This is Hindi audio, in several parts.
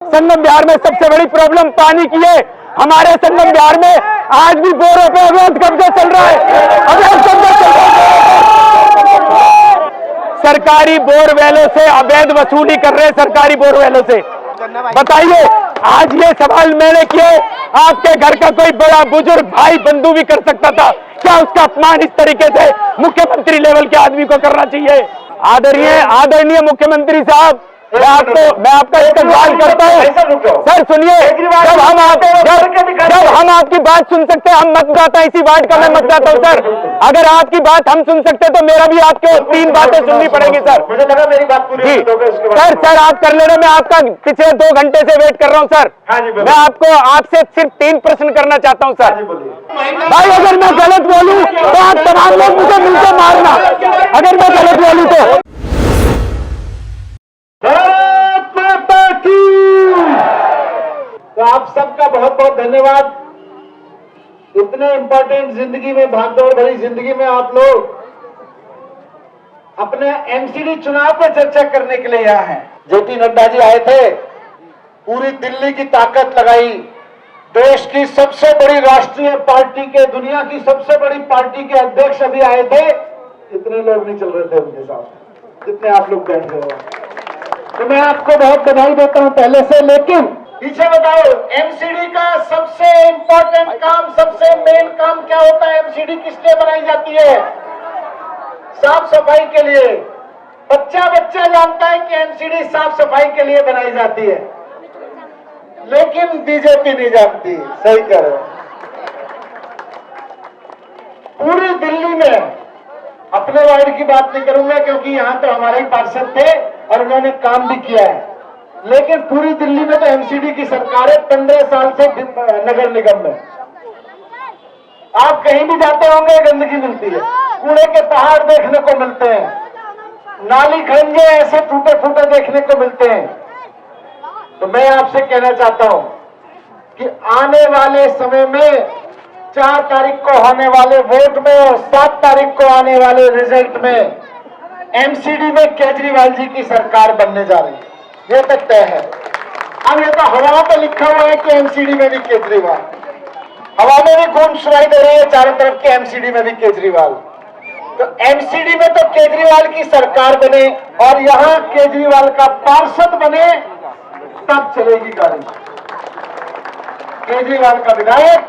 संगम बिहार में सबसे बड़ी प्रॉब्लम पानी की है। हमारे संगम बिहार में आज भी बोरों पे अवैध कब्जा चल रहा है, अवैध कब्जा चल रहा है। सरकारी बोरवेलों से अवैध वसूली कर रहे हैं, सरकारी बोरवेलों से। बताइए, आज ये सवाल मैंने किए, आपके घर का कोई बड़ा बुजुर्ग भाई बंधु भी कर सकता था, क्या उसका अपमान इस तरीके से मुख्यमंत्री लेवल के आदमी को करना चाहिए? आदरणीय मुख्यमंत्री साहब, मैं आपका इस्तेमाल करता हूँ। सर सुनिए, जब हम आपकी बात सुन सकते हैं, हम मतदाता, इसी वार्ड का मैं मतदाता हूँ सर। अगर आपकी बात हम सुन सकते तो मेरा भी आपके 3 बातें सुननी पड़ेगी सर। मुझे लगा मेरी बात पूरी जी सर आप कर लेना, मैं आपका पिछले 2 घंटे से वेट कर रहा हूँ सर। मैं आपसे सिर्फ 3 प्रश्न करना चाहता हूँ सर। भाई अगर मैं गलत बोलूँ तो आप तमाम लोग मुझे मिलकर मारना, अगर मैं गलत बोलूँ तो। तो आप सबका बहुत बहुत धन्यवाद। इतने इंपॉर्टेंट जिंदगी में, भागदौड़ भरी जिंदगी में आप लोग अपने एमसीडी चुनाव पे चर्चा करने के लिए यहाँ हैं। जेपी नड्डा जी आए थे, पूरी दिल्ली की ताकत लगाई, देश की सबसे बड़ी राष्ट्रीय पार्टी के, दुनिया की सबसे बड़ी पार्टी के अध्यक्ष अभी आए थे। इतने लोग नहीं चल रहे थे उनके साथ जितने आप लोग बैठ रहे हो। तो मैं आपको बहुत बधाई देता हूं पहले से। लेकिन पीछे बताओ, एमसीडी का सबसे इंपॉर्टेंट काम, सबसे मेन काम क्या होता है? एमसीडी किस लिए बनाई जाती है? साफ सफाई के लिए। बच्चा जानता है कि एमसीडी साफ सफाई के लिए बनाई जाती है, लेकिन बीजेपी नहीं जानती। सही कह रहे हो। पूरी दिल्ली में, अपने वार्ड की बात नहीं करूंगा क्योंकि यहां तो हमारे ही पार्षद थे और उन्होंने काम भी किया है, लेकिन पूरी दिल्ली में तो एमसीडी की सरकार है 15 साल से नगर निगम में। आप कहीं भी जाते होंगे गंदगी मिलती है, कूड़े के पहाड़ देखने को मिलते हैं, नाली खंजे ऐसे टूटे फूटे देखने को मिलते हैं। तो मैं आपसे कहना चाहता हूं कि आने वाले समय में 4 तारीख को होने वाले वोट में और 7 तारीख को आने वाले रिजल्ट में एमसीडी में केजरीवाल जी की सरकार बनने जा रही है, ये तक तय है। अब ये तो हवा पे लिखा हुआ है कि एमसीडी में भी केजरीवाल, हवा में भी घूम सुनाई दे रही है चारों तरफ के एमसीडी में भी केजरीवाल। तो एमसीडी में तो केजरीवाल की सरकार बने और यहां केजरीवाल का पार्षद बने, तब चलेगी गाड़ी। केजरीवाल का विधायक,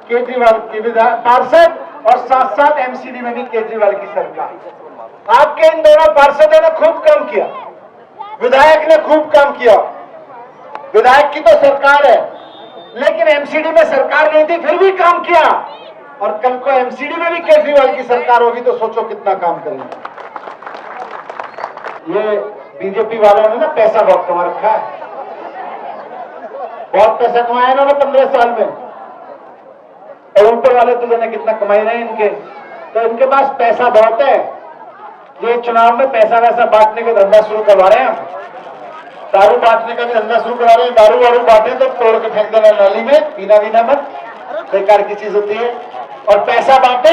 केजरीवाल की पार्षद और साथ साथ एमसीडी में भी केजरीवाल की सरकार। आपके इन दोनों पार्षदों ने खूब काम किया, विधायक ने खूब काम किया। विधायक की तो सरकार है, लेकिन एमसीडी में सरकार नहीं थी, फिर भी काम किया। और कल को एमसीडी में भी केजरीवाल की सरकार होगी तो सोचो कितना काम करेंगे। ये बीजेपी वालों ने ना पैसा बहुत कमा रखा है, बहुत पैसा कमाया इन्होंने 15 साल में। और ऊपर वाले तो जाने कितना कमाई रहे इनके, तो इनके पास पैसा बहुत है। ये चुनाव में पैसा वैसा बांटने का धंधा शुरू करवा रहे हैं हम, दारू बांटने का भी धंधा शुरू करा रहे हैं। दारू वारू बांटे तो तोड़ के फेंक देना नाली में, पीना वीना मत, बेकार की चीज होती है। और पैसा बांटे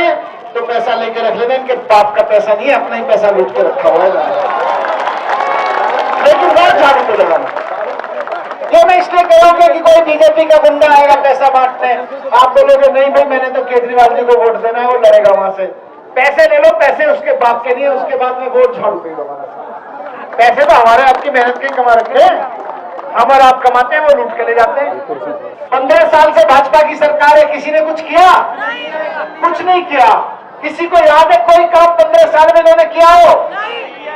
तो पैसा लेके रख लेना, इनके बाप का पैसा नहीं है, अपना ही पैसा लूट के रखा हुआ है। लेकिन बहुत झाड़ू को लगाना, ये मैं इसलिए कहूंगा कि कोई बीजेपी का गुंडा आएगा पैसा बांटने, आप बोलोगे नहीं भाई मैंने तो केजरीवाल जी को वोट देना है, वो लड़ेगा वहां से। पैसे ले लो, पैसे उसके बाप के नहीं है, उसके बाद में वोट झाड़ू पे लगाना। पैसे तो हमारे आपकी मेहनत के कमा रखे हैं, हम और आप कमाते हैं, वो लूट के ले जाते हैं। 15 साल से भाजपा की सरकार है, किसी ने कुछ किया? कुछ नहीं किया। किसी को याद है कोई काम 15 साल में इन्होंने किया हो?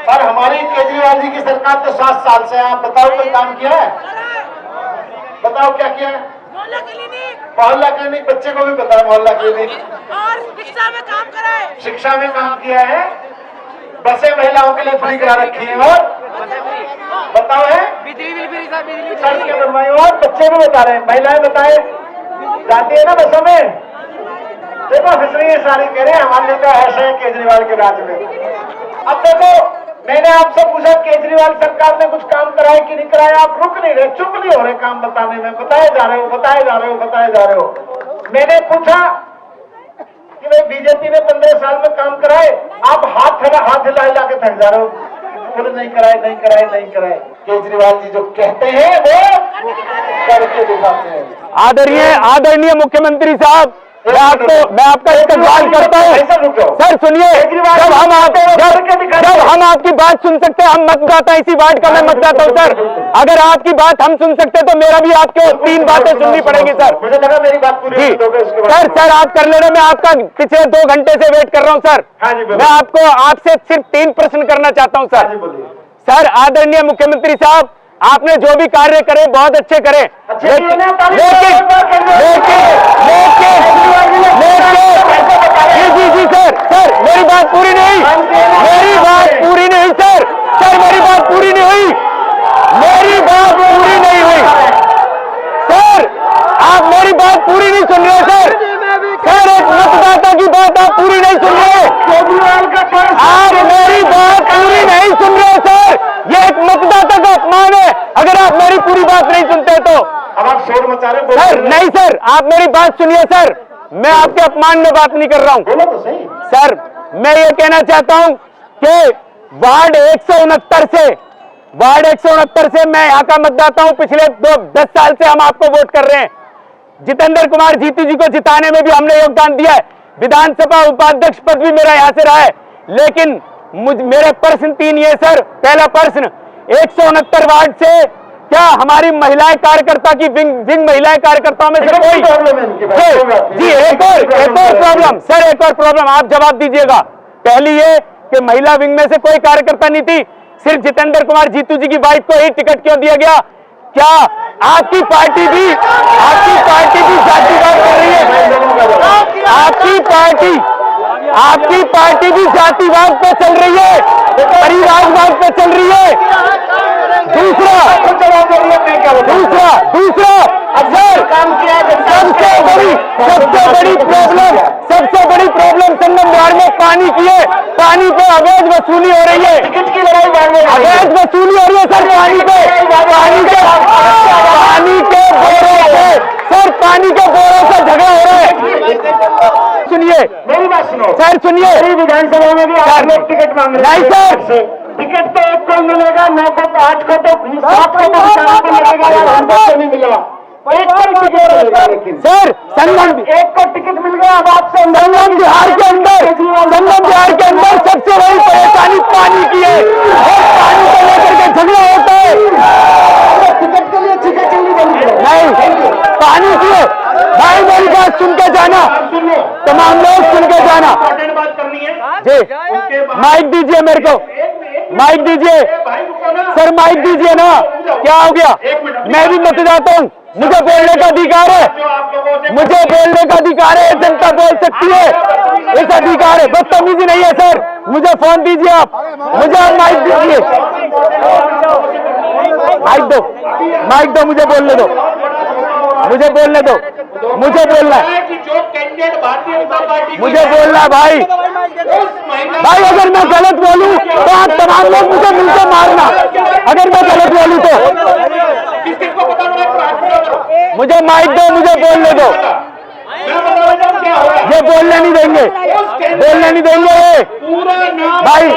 और हमारी केजरीवाल जी की सरकार तो 7 साल से। आप बताओ कोई काम किया है? बताओ क्या किया है? मोहल्ला क्लिनिक, बच्चे को भी पता है मोहल्ला क्लिनिक। और शिक्षा में काम करा है, शिक्षा में काम किया है, बसें महिलाओं के लिए फ्री करा रखी है। और बताओ है सड़कें बनवाई, और बच्चे भी बता रहे हैं, महिलाएं बताए जाती है ना बसों में। देखो हंस रही है सारी, कह रहे हैं हमारे लिए तो ऐसे है केजरीवाल के राज में। अब देखो, मैंने आपसे पूछा केजरीवाल सरकार ने कुछ काम कराया कि नहीं कराया, आप रुक नहीं रहे, चुप नहीं हो रहे काम बताने में, बताए जा रहे हो, बताए जा रहे हो, बताए जा रहे हो। मैंने पूछा कि भाई बीजेपी ने 15 साल में काम कराए, आप हाथ हिला के थक जा रहे हो, बोले नहीं कराए, नहीं कराए, नहीं कराए। केजरीवाल जी जो कहते हैं वो आदरणीय मुख्यमंत्री साहब, मैं आपका इस्तेमाल करता हूँ। सर सुनिए, जब हम आपकी बात सुन सकते हैं, हम मतदाता, इसी वार्ड का मैं मतदाता हूँ सर। अगर आपकी बात हम सुन सकते तो मेरा भी आपके 3 बातें सुननी पड़ेगी सर। मुझे लगा मेरी बात पूरी जी सर आप कर ले रहे, मैं आपका पिछले 2 घंटे से वेट कर रहा हूँ सर। हाँ जी, बोलिए। मैं आपसे सिर्फ 3 प्रश्न करना चाहता हूँ सर। सर आदरणीय मुख्यमंत्री साहब, आपने जो भी कार्य करे बहुत अच्छे करे, लेकिन जी सर मेरी बात पूरी नहीं, मेरी बात पूरी नहीं सर, मेरी बात पूरी नहीं हुई, सर आप मेरी बात पूरी नहीं सुन रहे सर। एक मतदाता की बात आप पूरी नहीं सुन रहे, आप मेरी बात पूरी नहीं सुन रहे सर। ये एक मतदाता का अपमान है अगर आप मेरी पूरी बात नहीं सुनते तो। अब आप शोर मचा रहे सर नहीं सर, आप मेरी बात सुनिए सर, मैं आपके अपमान में बात नहीं कर रहा हूं। बोलो तो सही। सर मैं ये कहना चाहता हूं कि वार्ड 169 से मैं यहाँ का मतदाता हूं। पिछले 10 साल से हम आपको वोट कर रहे हैं। जितेंद्र कुमार जीतू जी को जिताने में भी हमने योगदान दिया है। विधानसभा उपाध्यक्ष पद भी मेरा यहाँ से रहा है। लेकिन मेरे प्रश्न 3 ये सर। पहला प्रश्न, 169 वार्ड से क्या हमारी महिलाएं कार्यकर्ता की विंग महिलाएं कार्यकर्ताओं में से कोई जी एक और प्रॉब्लम सर, एक और प्रॉब्लम आप जवाब दीजिएगा। पहली ये कि महिला विंग में से कोई कार्यकर्ता नहीं थी, सिर्फ जितेंद्र कुमार जीतू जी की वाइफ को ही टिकट क्यों दिया गया? क्या आपकी पार्टी भी जातिवाद कर रही है? आपकी पार्टी भी जातिवाद पे चल रही है, परिवारवाद पे चल रही है। दूसरा अफसर, सबसे बड़ी प्रॉब्लम संगम द्वार में पानी की है। पानी पे अवैध वसूली हो रही है, अवैध वसूली हो रही है सर। पानी के बोरों से झगड़ा हो रहा है। सुनिए मेरी बात सुनो सर, सुनिए। विधानसभा में भी आप लोग टिकट मांग रहे हैं। नहीं सर, टिकट तो 1 को मिलेगा, 9 को, 8 को, तो 7 को तो किसानों को मिलेगा, और हमको तो नहीं मिलेगा। 1 को टिकट मिलेगा। लेकिन सर संगम 1 को टिकट मिल गया। अब आपसे संगम बिहार के अंदर सबसे बड़ी परेशानी पानी की है, और पानी को लेकर के झगड़ा होता है। टिकट के लिए टिकट चलनी बंद करो। नहीं, पानी की है भाई, मेरी बात सुन के जाना, तमाम लोग सुन के जाना। बात करनी है जी, माइक दीजिए मेरे को, माइक दीजिए सर, माइक दीजिए ना। क्या हो गया? मैं भी मतदाता हूँ, मुझे बोलने का अधिकार है, जनता बोल सकती है, इस अधिकार है। बदतमीजी नहीं है सर। मुझे फोन दीजिए आप, मुझे आप माइक दीजिए, माइक दो, मुझे बोलने दो, मुझे बोलना है, मुझे बोलना है भाई। अगर मैं गलत बोलूं तो आप तमाम लोग मुझे मिलकर मारना। अगर मैं गलत बोलूं तो मुझे माइक दो, मुझे बोलने दो। ये बोलने नहीं देंगे भाई।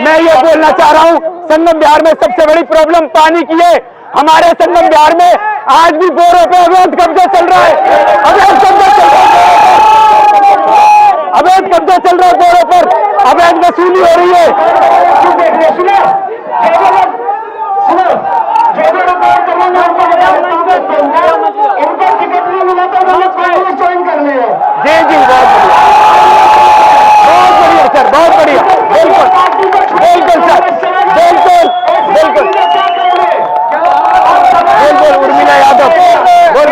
मैं ये बोलना चाह रहा हूँ, संगम बिहार में सबसे बड़ी प्रॉब्लम पानी की है। हमारे संगम बिहार में आज भी बोरों पे अवैध कब्जा चल रहा है, अवैध कब्जा चल रहा है बोरों पर, अवैध वसूली हो रही है। इनको टिकट नहीं मिला तो ज्वाइन कर लिया। जी बहुत बढ़िया सर, बहुत बढ़िया, बिल्कुल सर, बिल्कुल उर्मिला यादव, बोल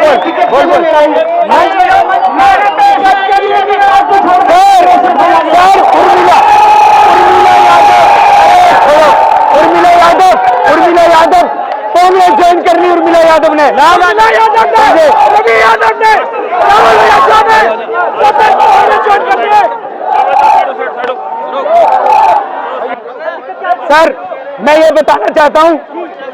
उर्मिला यादव कांग्रेस ज्वाइन करनी। उर्मिला यादव ने सर, मैं ये बताना चाहता हूं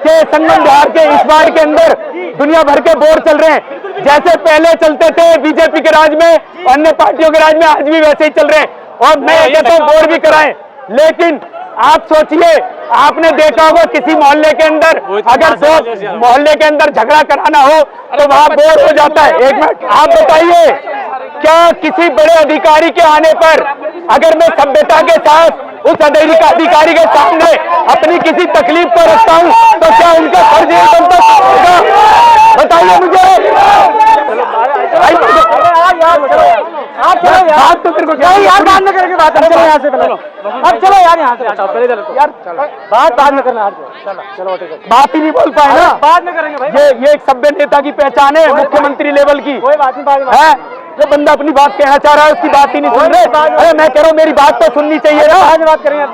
कि संगम बिहार के इस वार्ड के अंदर दुनिया भर के बोर्ड चल रहे हैं। जैसे पहले चलते थे बीजेपी के राज में, अन्य पार्टियों के राज में, आज भी वैसे ही चल रहे हैं। और मैं कहता हूं बोर्ड भी कराएं। लेकिन आप सोचिए आपने देखा होगा किसी मोहल्ले के अंदर अगर दो मोहल्ले के अंदर झगड़ा कराना हो तो वहां बोर हो जाता है। एक मिनट, आप बताइए, क्या किसी बड़े अधिकारी के आने पर अगर मैं सभ्यता के साथ उस अधिकारी के सामने अपनी किसी तकलीफ को रखता हूं तो क्या उनका फर्ज ये बनता होगा? बताइए मुझे। बात तो तेरे को क्या यार, बाद में करके बात, चलो यहाँ से अब चलो यार, यहाँ से पहले चलो यार, बात बाद में करना, चलो बात ही नहीं बोल पाए ना, बाद में करेंगे भाई। ये एक सभ्य नेता की पहचान है, मुख्यमंत्री लेवल की। कोई बात नहीं है, जो बंदा अपनी बात कहना चाह रहा है उसकी बात ही नहीं सुन रहे। अरे मैं कह रहा हूँ मेरी बात तो सुननी चाहिए ना, आज बात करेंगे।